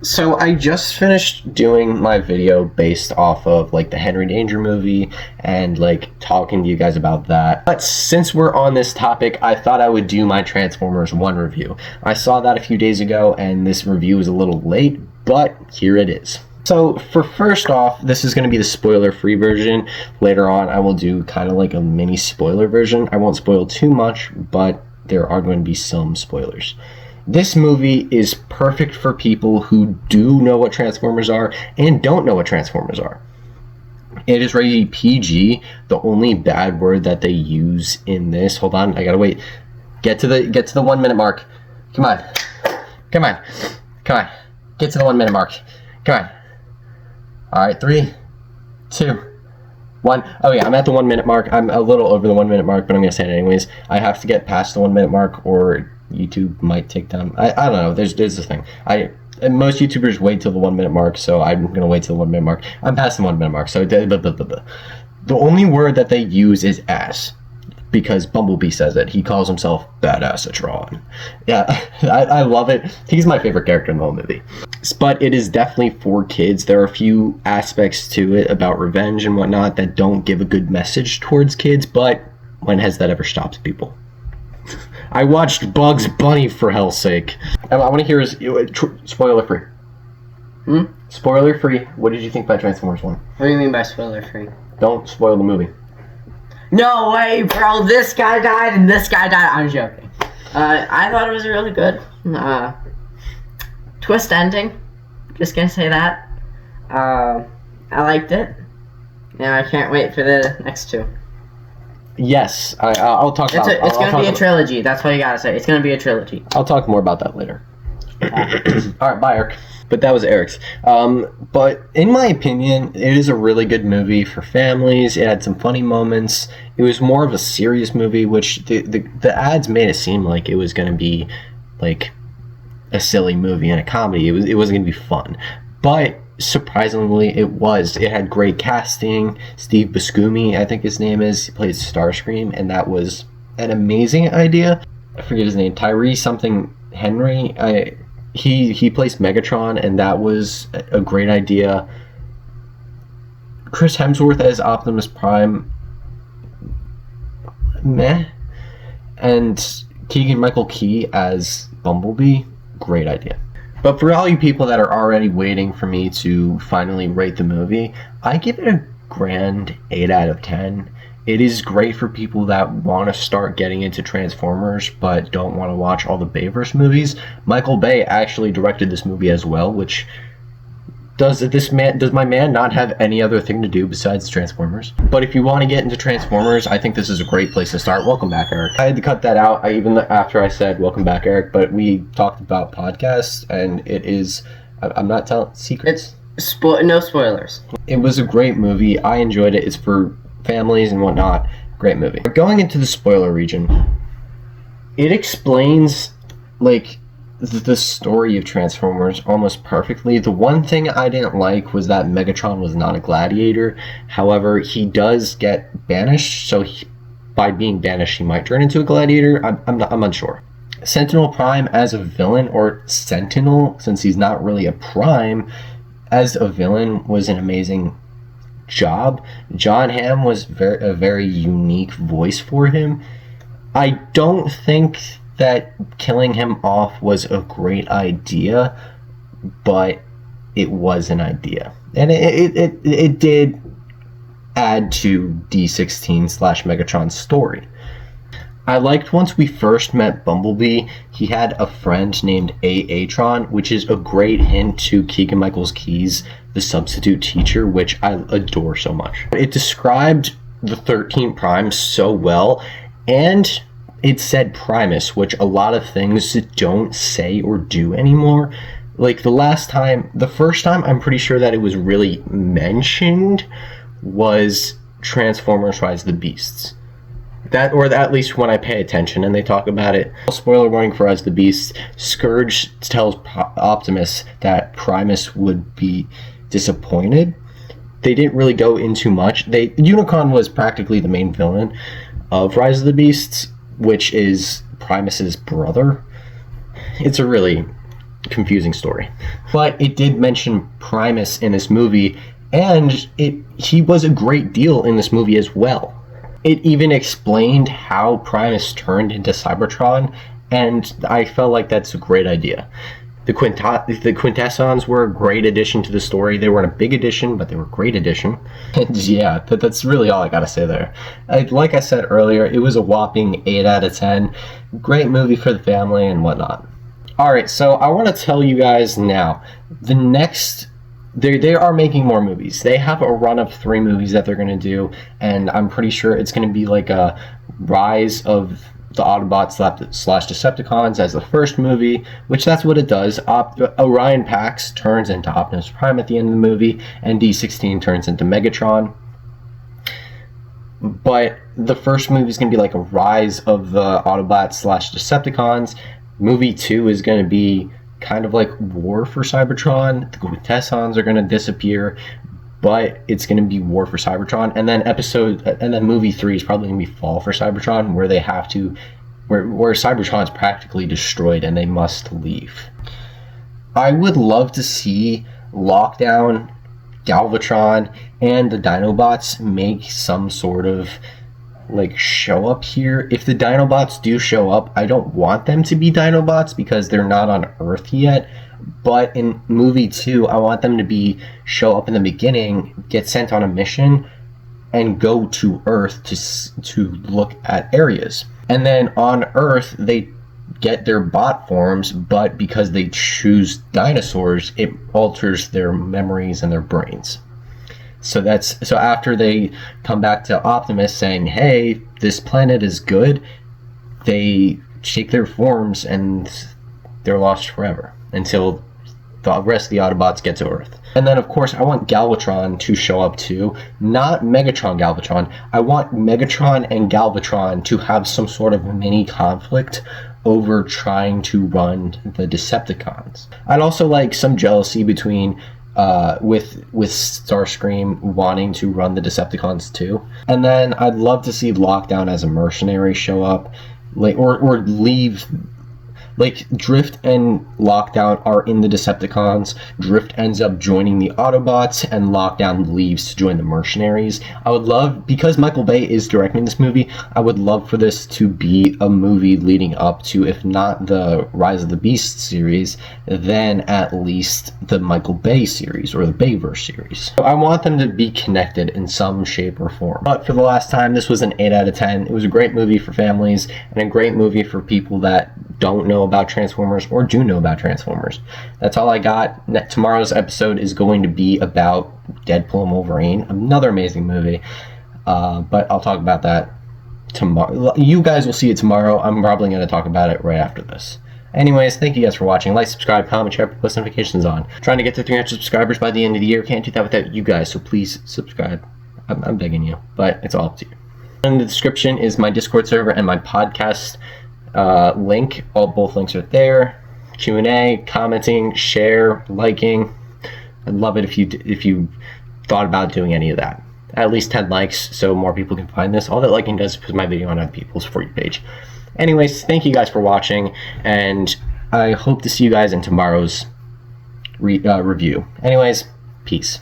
So I just finished doing my video based off of like the Henry Danger movie and like talking to you guys about that. But since we're on this topic, I thought I would do my Transformers 1 review. I saw that a few days ago and this review is a little late, but here it is. So for first off, this is going to be the spoiler-free version. Later on, I will do kind of like a mini spoiler version. I won't spoil too much, but there are going to be some spoilers. This movie is perfect for people who do know what Transformers are and don't know what Transformers are. It is rated PG. The only bad word that they use in this, hold on, I gotta wait. Get to the 1 minute mark. Come on. Get to the 1 minute mark. Come on. All right, 3, 2, 1. Oh yeah, I'm at the 1 minute mark. I'm a little over the 1 minute mark, but I'm gonna say it anyways. I have to get past the 1 minute mark, or YouTube might take down. I don't know. There's this thing. Most YouTubers wait till the 1 minute mark, so I'm gonna wait till the 1 minute mark. I'm past the 1 minute mark, so the only word that they use is ass, because Bumblebee says it. He calls himself Badassatron. Yeah, I love it. He's my favorite character in the whole movie. But it is definitely for kids. There are a few aspects to it about revenge and whatnot that don't give a good message towards kids, but when has that ever stopped people? I watched Bugs Bunny, for hell's sake. I want to hear is spoiler free. Spoiler free. What did you think about Transformers 1? What do you mean by spoiler free? Don't spoil the movie. No way, bro. This guy died and this guy died. I'm joking. I thought it was really good. Twist ending. Just gonna say that. I liked it. Yeah, I can't wait for the next two. Yes, I'll talk about it. It's going to be a trilogy. That's what you gotta say. It's going to be a trilogy. I'll talk more about that later. Alright, bye, Eric. But that was Eric's. But in my opinion, it is a really good movie for families. It had some funny moments. It was more of a serious movie, which the ads made it seem like it was going to be like a silly movie and a comedy. It wasn't going to be fun. But surprisingly, it was. It had great casting. Steve Buscemi, I think his name is, he plays Starscream, and that was an amazing idea. I forget his name, Tyree something Henry. He plays Megatron, and that was a great idea. Chris Hemsworth as Optimus Prime, meh. And Keegan-Michael Key as Bumblebee, great idea. But for all you people that are already waiting for me to finally rate the movie, I give it a grand 8 out of 10. It is great for people that want to start getting into Transformers but don't want to watch all the Bayverse movies. Michael Bay actually directed this movie as well, which does my man not have any other thing to do besides Transformers? But if you want to get into Transformers, I think this is a great place to start. Welcome back, Eric. I had to cut that out even after I said welcome back, Eric, but we talked about podcasts, and it is, I'm not telling secrets. No spoilers. It was a great movie. I enjoyed it. It's for families and whatnot. Great movie. Going into the spoiler region, it explains like the story of Transformers almost perfectly. The one thing I didn't like was that Megatron was not a gladiator. However, he does get banished, so by being banished he might turn into a gladiator. I'm unsure. Sentinel Prime as a villain, or Sentinel, since he's not really a Prime, as a villain was an amazing job. John Hamm was a very unique voice for him. I don't think that killing him off was a great idea, but it was an idea, and it did add to D16/Megatron's story. I liked once we first met Bumblebee, he had a friend named A-Atron, which is a great hint to Keegan-Michael Key's The Substitute Teacher, which I adore so much. It described the 13 Primes so well, and it said Primus, which a lot of things don't say or do anymore. Like the first time I'm pretty sure that it was really mentioned was Transformers Rise of the Beasts. Or at least when I pay attention and they talk about it. Spoiler warning for Rise of the Beasts, Scourge tells Optimus that Primus would be disappointed. They didn't really go into much. Unicron was practically the main villain of Rise of the Beasts, which is Primus's brother. It's a really confusing story. But it did mention Primus in this movie, and he was a great deal in this movie as well. It even explained how Primus turned into Cybertron, and I felt like that's a great idea. The Quintessons were a great addition to the story. They weren't a big addition, but they were a great addition. And yeah, that's really all I gotta say there. Like I said earlier, it was a whopping 8 out of 10. Great movie for the family and whatnot. Alright, so I want to tell you guys now, the next... They are making more movies. They have a run of 3 movies that they're going to do, and I'm pretty sure it's going to be like a Rise of the Autobots / Decepticons as the first movie, which that's what it does. Orion Pax turns into Optimus Prime at the end of the movie, and D16 turns into Megatron. But the first movie is going to be like a Rise of the Autobots / Decepticons. Movie 2 is going to be kind of like War for Cybertron. The Quintessons are going to disappear, but it's going to be War for Cybertron. And then movie 3 is probably going to be Fall for Cybertron, where where Cybertron is practically destroyed and they must leave. I would love to see Lockdown, Galvatron, and the Dinobots make some sort of like show up here. If the Dinobots do show up, I don't want them to be Dinobots because they're not on Earth yet. But in movie 2, I want them to show up in the beginning, get sent on a mission, and go to Earth to look at areas. And then on Earth, they get their bot forms, but because they choose dinosaurs, it alters their memories and their brains. So after they come back to Optimus saying, hey, this planet is good, they shake their forms and they're lost forever until the rest of the Autobots get to Earth. And then, of course, I want Galvatron to show up too. Not Megatron Galvatron. I want Megatron and Galvatron to have some sort of mini conflict over trying to run the Decepticons. I'd also like some jealousy between with Starscream wanting to run the Decepticons too. And then I'd love to see Lockdown as a mercenary show up, like or leave. Like, Drift and Lockdown are in the Decepticons. Drift ends up joining the Autobots, and Lockdown leaves to join the Mercenaries. I would love, because Michael Bay is directing this movie, I would love for this to be a movie leading up to, if not the Rise of the Beast series, then at least the Michael Bay series, or the Bayverse series. So I want them to be connected in some shape or form. But for the last time, this was an 8 out of 10. It was a great movie for families, and a great movie for people that don't know about Transformers or do know about Transformers. That's all I got. Tomorrow's episode is going to be about Deadpool and Wolverine, another amazing movie, but I'll talk about that tomorrow. You guys will see it tomorrow. I'm probably going to talk about it right after this. Anyways, thank you guys for watching. Like, subscribe, comment, share, put post notifications on. Trying to get to 300 subscribers by the end of the year. Can't do that without you guys, so please subscribe. I'm begging you, but it's all up to you. In the description is my Discord server and my podcast link. Both links are there. Q&A, commenting, share, liking. I'd love it if you thought about doing any of that. At least 10 likes so more people can find this. All that liking does is put my video on other people's For You page. Anyways, thank you guys for watching, and I hope to see you guys in tomorrow's review. Anyways, peace.